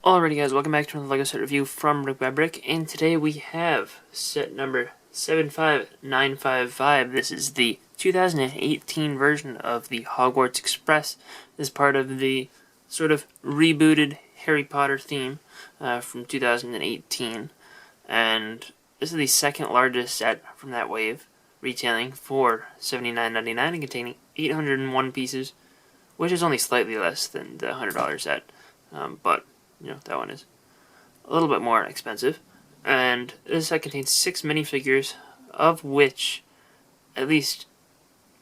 Alrighty guys, welcome back to another LEGO set review from BrickByBrick, and today we have set number 75955. This is the 2018 version of the Hogwarts Express as part of the sort of rebooted Harry Potter theme from 2018, and this is the second largest set from that wave, retailing for $79.99 and containing 801 pieces, which is only slightly less than the $100 set, but you know, that one is a little bit more expensive. And this set contains 6 minifigures, of which at least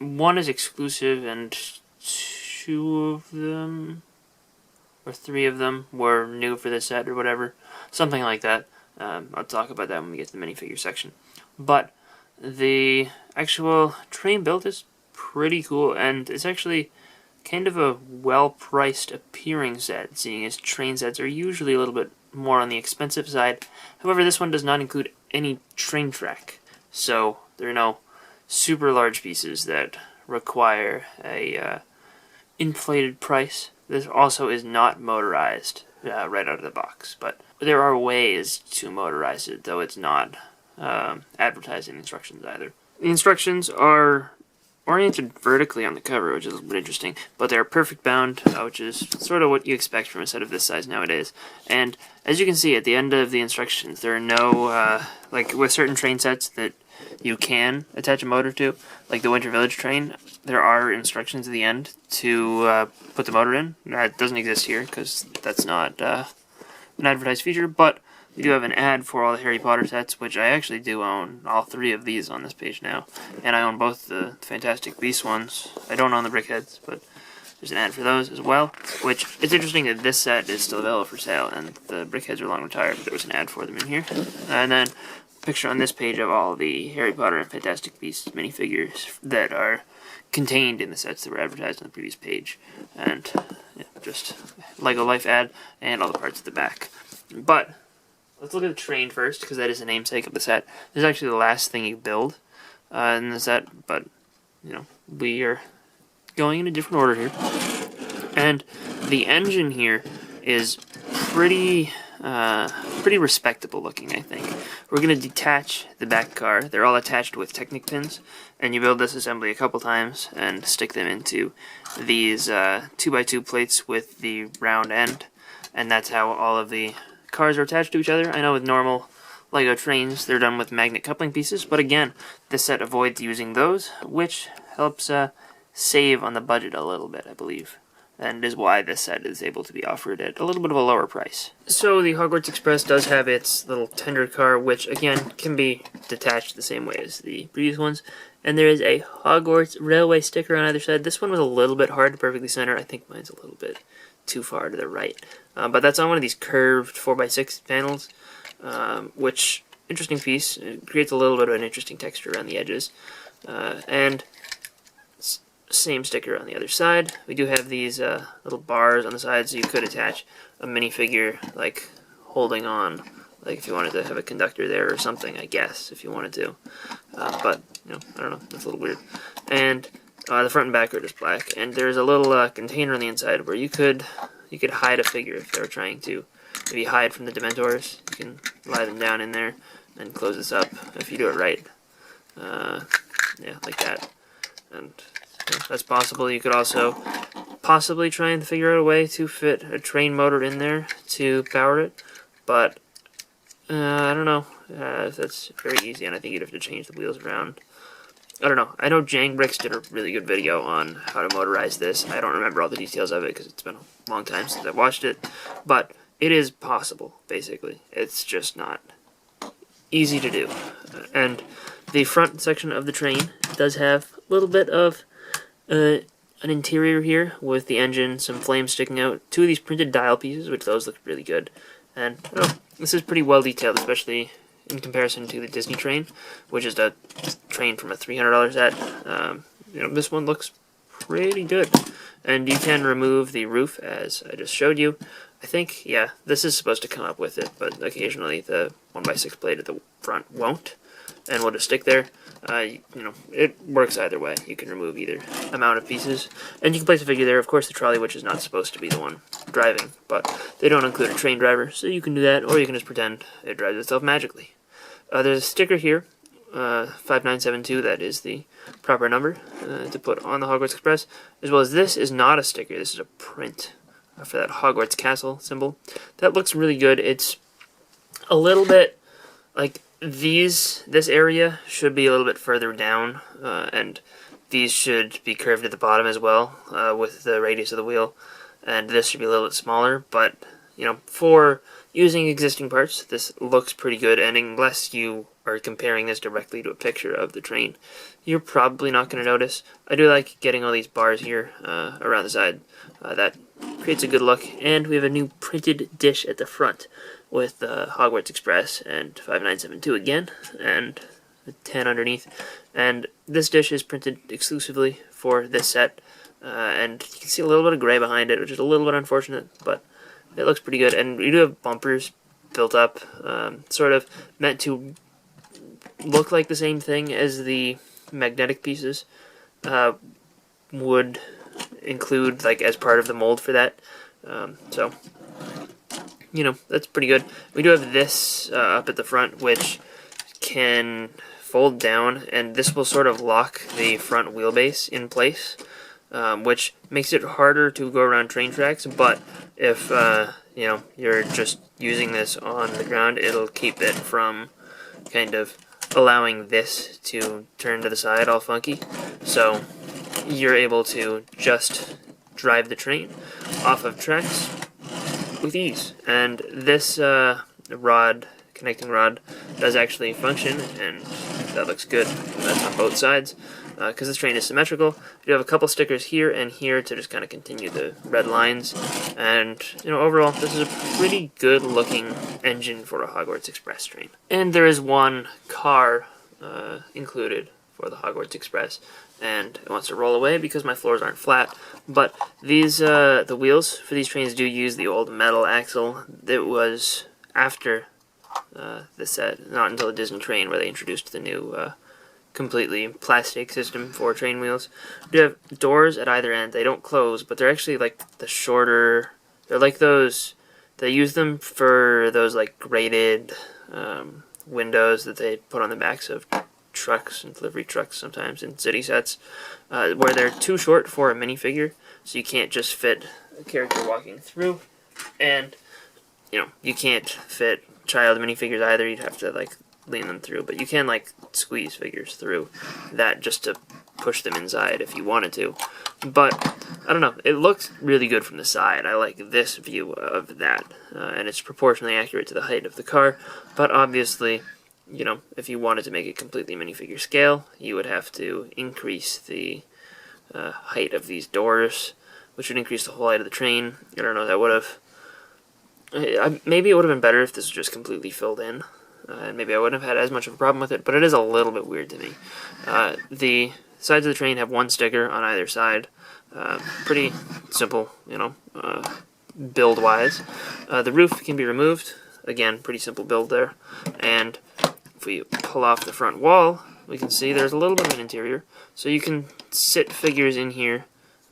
one is exclusive and 2 of them, or 3 of them, were new for this set or whatever. Something like that. I'll talk about that when we get to the minifigure section. But the actual train build is pretty cool, and it's actually kind of a well-priced appearing set, seeing as train sets are usually a little bit more on the expensive side. However, this one does not include any train track, so there are no super large pieces that require a inflated price. This also is not motorized right out of the box, but there are ways to motorize it, though it's not advertised in instructions either. The instructions are oriented vertically on the cover, which is a little bit interesting, but they're perfect bound, which is sort of what you expect from a set of this size nowadays. And as you can see at the end of the instructions, there are no, like with certain train sets that you can attach a motor to, like the Winter Village train, there are instructions at the end to put the motor in. That doesn't exist here because that's not an advertised feature, but we do have an ad for all the Harry Potter sets, which I actually do own all 3 of these on this page now. And I own both the Fantastic Beasts ones. I don't own the Brickheads, but there's an ad for those as well. Which, it's interesting that this set is still available for sale, and the Brickheads are long retired, but there was an ad for them in here. And then a picture on this page of all the Harry Potter and Fantastic Beasts minifigures that are contained in the sets that were advertised on the previous page. And yeah, just LEGO Life ad, and all the parts at the back. But let's look at the train first, because that is the namesake of the set. This is actually the last thing you build in the set, but, you know, we are going in a different order here. And the engine here is pretty respectable looking, I think. We're going to detach the back car. They're all attached with Technic pins, and you build this assembly a couple times and stick them into these 2x2 plates with the round end, and that's how all of the cars are attached to each other. I know with normal LEGO trains, they're done with magnet coupling pieces, but again, this set avoids using those, which helps save on the budget a little bit, I believe, and is why this set is able to be offered at a little bit of a lower price. So the Hogwarts Express does have its little tender car, which again can be detached the same way as the previous ones, and there is a Hogwarts Railway sticker on either side. This one was a little bit hard to perfectly center. I think mine's a little bit too far to the right. But that's on one of these curved 4x6 panels, which, interesting piece. It creates a little bit of an interesting texture around the edges. And same sticker on the other side. We do have these little bars on the side, so you could attach a minifigure, like, holding on, like if you wanted to have a conductor there or something, I guess, if you wanted to. But, you know, I don't know, that's a little weird. And the front and back are just black, and there's a little container on the inside where you could hide a figure if they were trying to maybe hide from the Dementors. You can lie them down in there and close this up if you do it right. Yeah, like that. And yeah, that's possible. You could also possibly try and figure out a way to fit a train motor in there to power it, but I don't know if that's very easy, and I think you'd have to change the wheels around. I don't know. I know JangBricks did a really good video on how to motorize this. I don't remember all the details of it because it's been a long time since I've watched it. But it is possible, basically. It's just not easy to do. And the front section of the train does have a little bit of an interior here with the engine, some flames sticking out, 2 of these printed dial pieces, which those look really good. And I don't know, this is pretty well detailed, especially in comparison to the Disney train, which is a train from a $300 set. You know, this one looks pretty good. And you can remove the roof, as I just showed you. I think, yeah, this is supposed to come up with it, but occasionally the 1x6 plate at the front won't. and will just stick there. It works either way. You can remove either amount of pieces, and you can place a figure there. Of course, the trolley witch is not supposed to be the one driving, but they don't include a train driver, so you can do that, or you can just pretend it drives itself magically. There's a sticker here, 5972, that is the proper number to put on the Hogwarts Express, as well as this is not a sticker, this is a print for that Hogwarts Castle symbol. That looks really good. It's a little bit like this area should be a little bit further down, and these should be curved at the bottom as well, with the radius of the wheel, and this should be a little bit smaller, but for using existing parts, this looks pretty good, and unless you are comparing this directly to a picture of the train, you're probably not going to notice. I do like getting all these bars here around the side. That creates a good look, and we have a new printed dish at the front with Hogwarts Express and 5972 again, and a 10 underneath. And this dish is printed exclusively for this set, and you can see a little bit of gray behind it, which is a little bit unfortunate, but it looks pretty good. And we do have bumpers built up, sort of meant to look like the same thing as the magnetic pieces would include, like, as part of the mold for that. So, that's pretty good. We do have this up at the front, which can fold down, and this will sort of lock the front wheelbase in place, which makes it harder to go around train tracks, but if you're just using this on the ground, it'll keep it from kind of allowing this to turn to the side all funky. So you're able to just drive the train off of tracks with ease. And this connecting rod does actually function, and that looks good. That's on both sides, because this train is symmetrical. You have a couple stickers here and here to just kind of continue the red lines, and overall this is a pretty good looking engine for a Hogwarts Express train. And there is one car included for the Hogwarts Express, and it wants to roll away because my floors aren't flat. But these the wheels for these trains do use the old metal axle that was after the set, not until the Disney train where they introduced the new completely plastic system for train wheels. We have doors at either end. They don't close, but they're actually like the shorter. They're like those. They use them for those like graded windows that they put on the backs of trucks and delivery trucks sometimes in city sets, where they're too short for a minifigure, so you can't just fit a character walking through, and you can't fit child minifigures either. You'd have to like lean them through, but you can like squeeze figures through that just to push them inside if you wanted to. But I don't know, it looks really good from the side. I like this view of that, and it's proportionally accurate to the height of the car. But obviously, if you wanted to make it completely minifigure scale, you would have to increase the height of these doors, which would increase the whole height of the train. I don't know, that would have maybe it would have been better if this was just completely filled in, and maybe I wouldn't have had as much of a problem with it, but it is a little bit weird to me. The sides of the train have one sticker on either side. Pretty simple, build-wise. The roof can be removed. Again, pretty simple build there. And if we pull off the front wall, we can see there's a little bit of an interior. So you can sit figures in here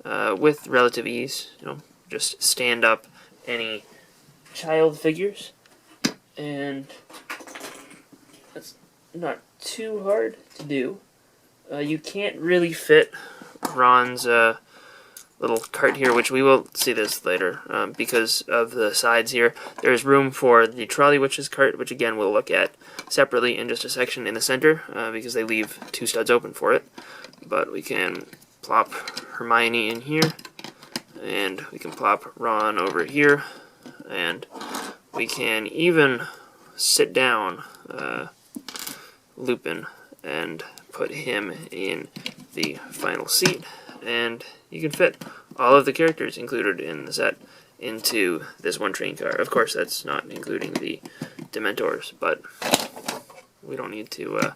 with relative ease. Just stand up any child figures, and that's not too hard to do. You can't really fit Ron's little cart here, which we will see this later, because of the sides here. There's room for the trolley witch's cart, which again we'll look at separately in just a section in the center, because they leave two studs open for it. But we can plop Hermione in here, and we can plop Ron over here, and we can even sit down Lupin and put him in the final seat, and you can fit all of the characters included in the set into this one train car. Of course, that's not including the Dementors, but we don't need to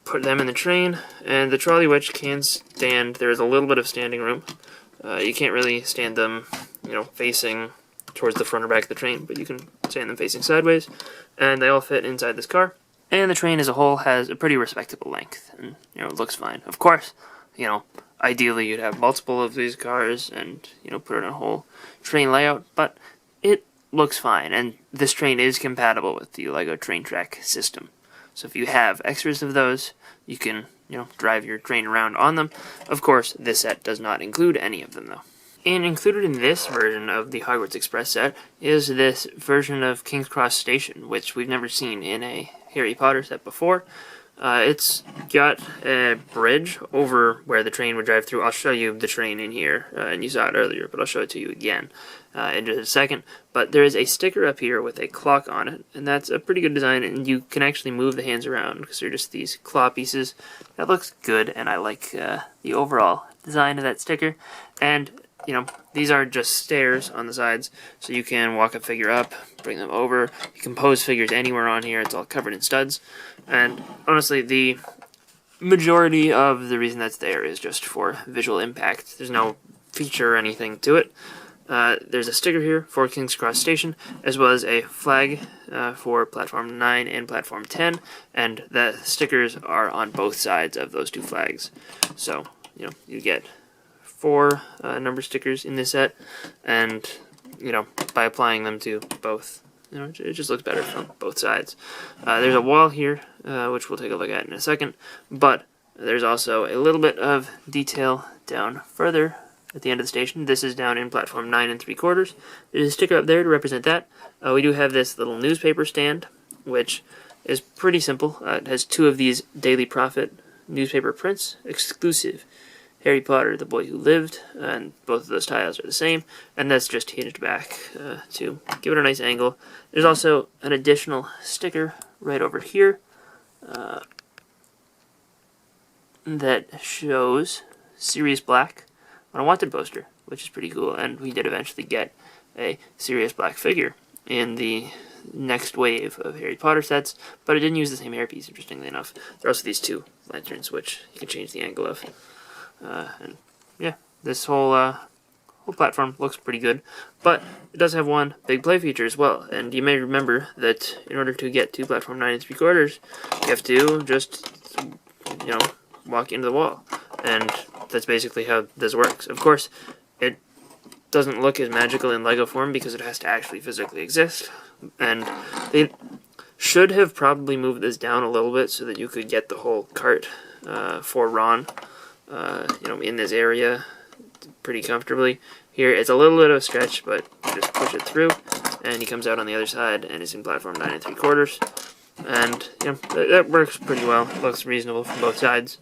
put them in the train. And the trolley witch can stand. There is a little bit of standing room. You can't really stand them, facing towards the front or back of the train, but you can stand them facing sideways, and they all fit inside this car. And the train as a whole has a pretty respectable length, and it looks fine. Of course, ideally you'd have multiple of these cars and put it in a whole train layout, but it looks fine, and this train is compatible with the LEGO Train Track system. So if you have extras of those, you can drive your train around on them. Of course, this set does not include any of them though. And included in this version of the Hogwarts Express set is this version of King's Cross Station, which we've never seen in a Harry Potter set before. It's got a bridge over where the train would drive through. I'll show you the train in here, and you saw it earlier, but I'll show it to you again in just a second. But there is a sticker up here with a clock on it, and that's a pretty good design, and you can actually move the hands around because they're just these claw pieces. That looks good, and I like the overall design of that sticker. And these are just stairs on the sides, so you can walk a figure up, bring them over. You can pose figures anywhere on here. It's all covered in studs. And honestly, the majority of the reason that's there is just for visual impact. There's no feature or anything to it. There's a sticker here for King's Cross Station, as well as a flag for Platform 9 and Platform 10, and the stickers are on both sides of those two flags. So, you get 4 number stickers in this set, and by applying them to both, it just looks better from both sides. There's a wall here, which we'll take a look at in a second, but there's also a little bit of detail down further at the end of the station. This is down in Platform 9 3/4. There's a sticker up there to represent that. We do have this little newspaper stand, which is pretty simple. It has 2 of these Daily Prophet newspaper prints, exclusive Harry Potter, the Boy Who Lived, and both of those tiles are the same, and that's just hinged back to give it a nice angle. There's also an additional sticker right over here that shows Sirius Black on a wanted poster, which is pretty cool, and we did eventually get a Sirius Black figure in the next wave of Harry Potter sets, but it didn't use the same hairpiece, interestingly enough. There are also these 2 lanterns, which you can change the angle of. And yeah, this whole platform looks pretty good, but it does have one big play feature as well. And you may remember that in order to get to Platform 9 3/4, you have to just walk into the wall, and that's basically how this works. Of course, it doesn't look as magical in LEGO form because it has to actually physically exist, and they should have probably moved this down a little bit so that you could get the whole cart for Ron in this area pretty comfortably. Here, it's a little bit of a stretch, but you just push it through, and he comes out on the other side, and is in Platform 9 3/4. And, that works pretty well. Looks reasonable from both sides.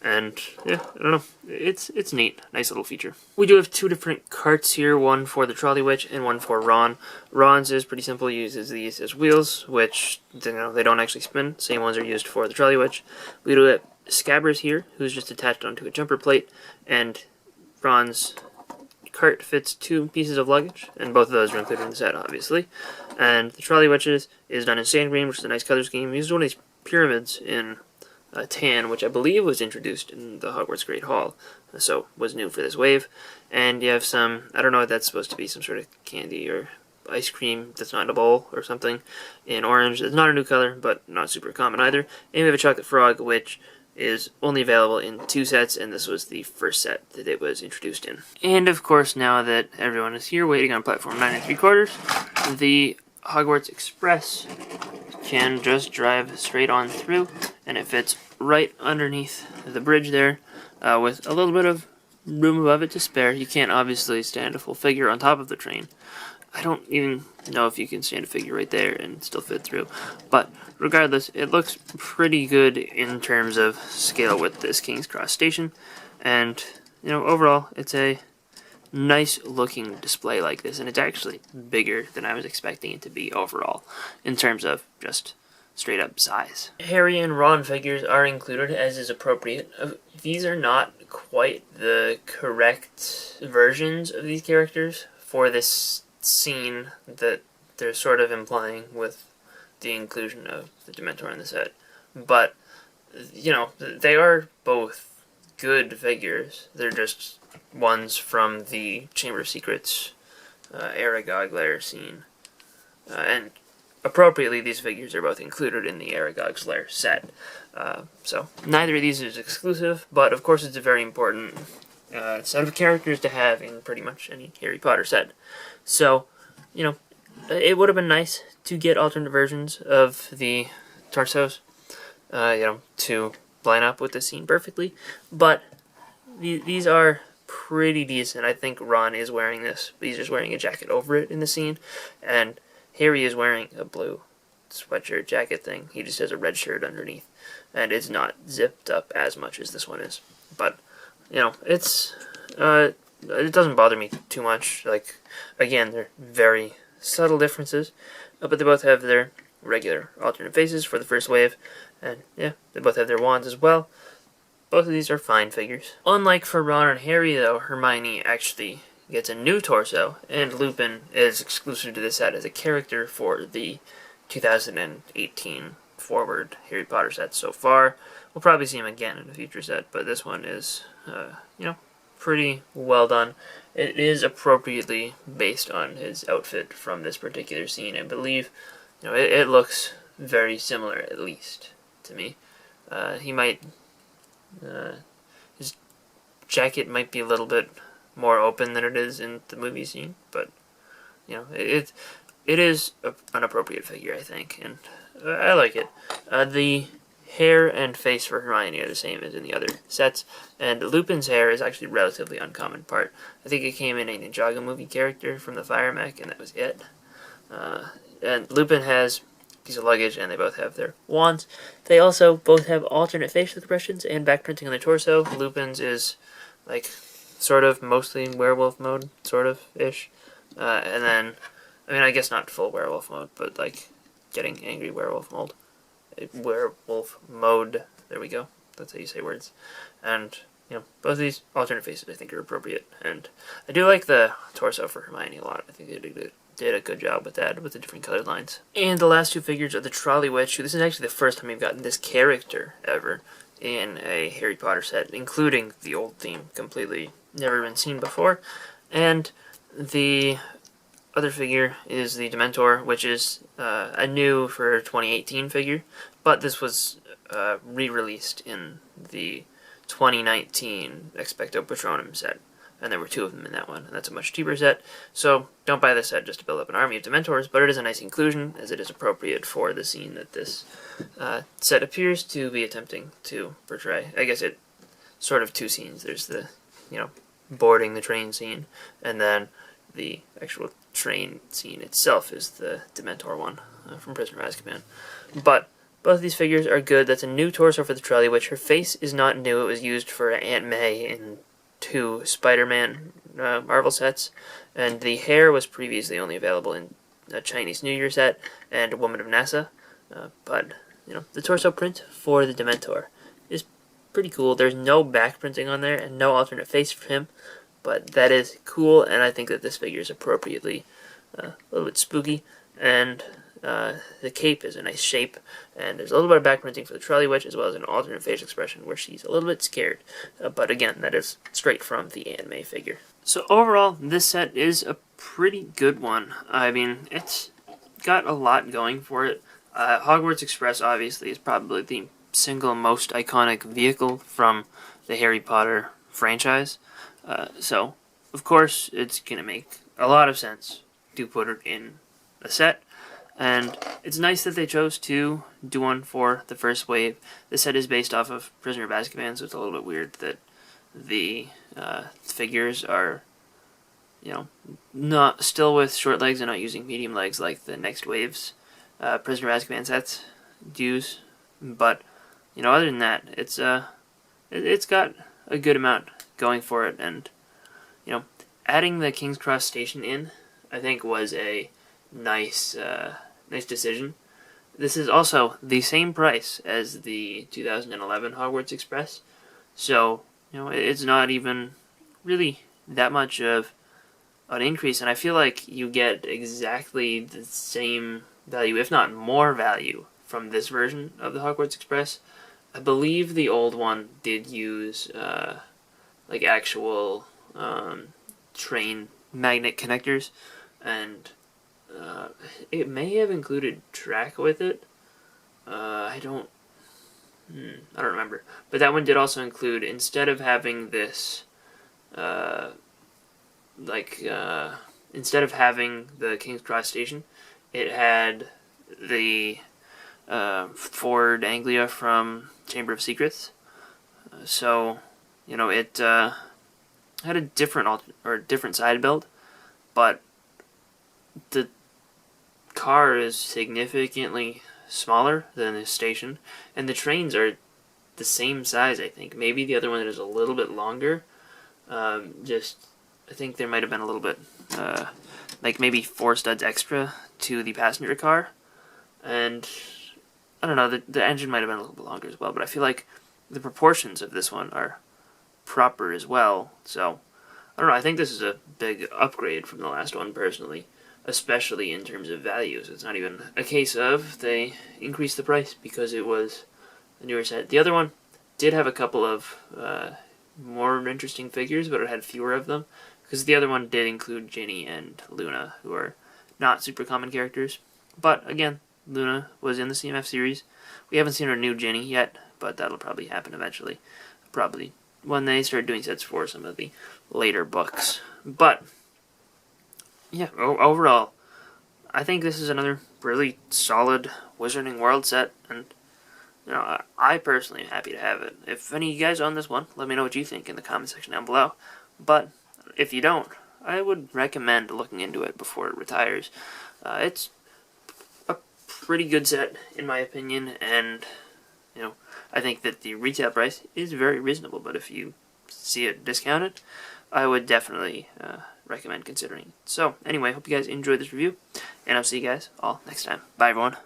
And, yeah, I don't know. It's neat. Nice little feature. We do have 2 different carts here, one for the Trolley Witch and one for Ron. Ron's is pretty simple, uses these as wheels, which, they don't actually spin. Same ones are used for the Trolley Witch. We do have Scabbers here, who's just attached onto a jumper plate, and Ron's cart fits 2 pieces of luggage, and both of those are included in the set, obviously. And the Trolley Witches is done in sand green, which is a nice color scheme. He uses one of these pyramids in tan, which I believe was introduced in the Hogwarts Great Hall, so was new for this wave. And you have some, I don't know what that's supposed to be, some sort of candy or ice cream that's not in a bowl or something, in orange. It's not a new color, but not super common either. And we have a chocolate frog, which is only available in 2 sets, and this was the first set that it was introduced in. And of course, now that everyone is here waiting on Platform 9 3/4, the Hogwarts Express can just drive straight on through, and it fits right underneath the bridge there, with a little bit of room above it to spare. You can't obviously stand a full figure on top of the train. I don't even know if you can stand a figure right there and still fit through, but regardless, it looks pretty good in terms of scale with this King's Cross Station, and overall it's a nice looking display like this, and it's actually bigger than I was expecting it to be overall in terms of just straight up size. Harry and Ron figures are included as is appropriate. These are not quite the correct versions of these characters for this scene that they're sort of implying with the inclusion of the Dementor in the set, but they are both good figures. They're just ones from the Chamber of Secrets Aragog lair scene, and appropriately, these figures are both included in the Aragog's Lair set. So neither of these is exclusive, but of course it's a very important set of characters to have in pretty much any Harry Potter set. So, you know, it would have been nice to get alternate versions of the torsos, to line up with the scene perfectly, but these are pretty decent. I think Ron is wearing this, but he's just wearing a jacket over it in the scene, and Harry is wearing a blue sweatshirt jacket thing. He just has a red shirt underneath, and it's not zipped up as much as this one is. But, it doesn't bother me too much. Like, again, they're very subtle differences, but they both have their regular alternate faces for the first wave, and yeah, they both have their wands as well. Both of these are fine figures. Unlike for Ron and Harry, though, Hermione actually gets a new torso, and Lupin is exclusive to this set as a character for the 2018 forward Harry Potter set so far. We'll probably see him again in a future set, but this one is, pretty well done. It is appropriately based on his outfit from this particular scene. I believe, it looks very similar, at least, to me. His jacket might be a little bit more open than it is in the movie scene, but it is an appropriate figure, I think, and I like it. The hair and face for Hermione are the same as in the other sets, and Lupin's hair is actually a relatively uncommon part. I think it came in a Ninjago movie character from the Fire Mech, and that was it. And Lupin has a piece of luggage, and they both have their wands. They also both have alternate facial expressions and back printing on their torso. Lupin's is, sort of mostly werewolf mode, sort of-ish. And then, I guess not full werewolf mode, but, getting angry werewolf mode. Werewolf mode. There we go. That's how you say words. And, both of these alternate faces I think are appropriate. And I do like the torso for Hermione a lot. I think they did a good job with that, with the different colored lines. And the last two figures are the Trolley Witch. This is actually the first time we've gotten this character ever in a Harry Potter set, including the old theme completely. Never been seen before. And the other figure is the Dementor, which is a new for 2018 figure, but this was re-released in the 2019 Expecto Patronum set, and there were two of them in that one, and that's a much cheaper set, so don't buy this set just to build up an army of Dementors, but it is a nice inclusion, as it is appropriate for the scene that this set appears to be attempting to portray. I guess it sort of two scenes. There's the, boarding the train scene, and then the actual train scene itself is the Dementor one from Prisoner of Azkaban. But both of these figures are good. That's a new torso for the Trolley Witch. Her face is not new. It was used for Aunt May in 2 Spider-Man Marvel sets, and the hair was previously only available in a Chinese New Year set and a Woman of NASA. But the torso print for the Dementor is pretty cool. There's no back printing on there and no alternate face for him, but that is cool, and I think that this figure is appropriately a little bit spooky, and the cape is a nice shape, and there's a little bit of back printing for the Trolley Witch, as well as an alternate face expression where she's a little bit scared, but again, that is straight from the Aunt May figure. So overall, this set is a pretty good one. It's got a lot going for it. Hogwarts Express, obviously, is probably the single most iconic vehicle from the Harry Potter franchise. So, of course, it's going to make a lot of sense to put it in a set. And it's nice that they chose to do one for the first wave. The set is based off of Prisoner of Azkaban, so it's a little bit weird that the figures are, not still with short legs and not using medium legs like the next wave's Prisoner of Azkaban sets use. But, other than that, it's got a good amount going for it, and adding the King's Cross station in, I think, was a nice decision. This is also the same price as the 2011 Hogwarts Express, so it's not even really that much of an increase, and I feel like you get exactly the same value, if not more value, from this version of the Hogwarts Express. I believe the old one did use actual train magnet connectors, and It may have included track with it. I don't remember. But that one did also include, instead of having this, instead of having the King's Cross station, it had the Ford Anglia from Chamber of Secrets. So, it had a different side build, but the car is significantly smaller than this station, and the trains are the same size, I think. Maybe the other one is a little bit longer. I think there might have been a little bit, maybe 4 studs extra to the passenger car, and I don't know, the engine might have been a little bit longer as well, but I feel like the proportions of this one are proper as well, so I don't know, I think this is a big upgrade from the last one, personally, especially in terms of values. It's not even a case of they increased the price because it was a newer set. The other one did have a couple of more interesting figures, but it had fewer of them, because the other one did include Ginny and Luna, who are not super common characters. But again, Luna was in the CMF series. We haven't seen her new Ginny yet, but that'll probably happen eventually. Probably when they start doing sets for some of the later books. But yeah, overall, I think this is another really solid Wizarding World set, and I personally am happy to have it. If any of you guys own this one, let me know what you think in the comment section down below. But if you don't, I would recommend looking into it before it retires. It's a pretty good set, in my opinion, and I think that the retail price is very reasonable, but if you see it discounted, I would definitely recommend considering it. So, anyway, hope you guys enjoyed this review, and I'll see you guys all next time. Bye, everyone.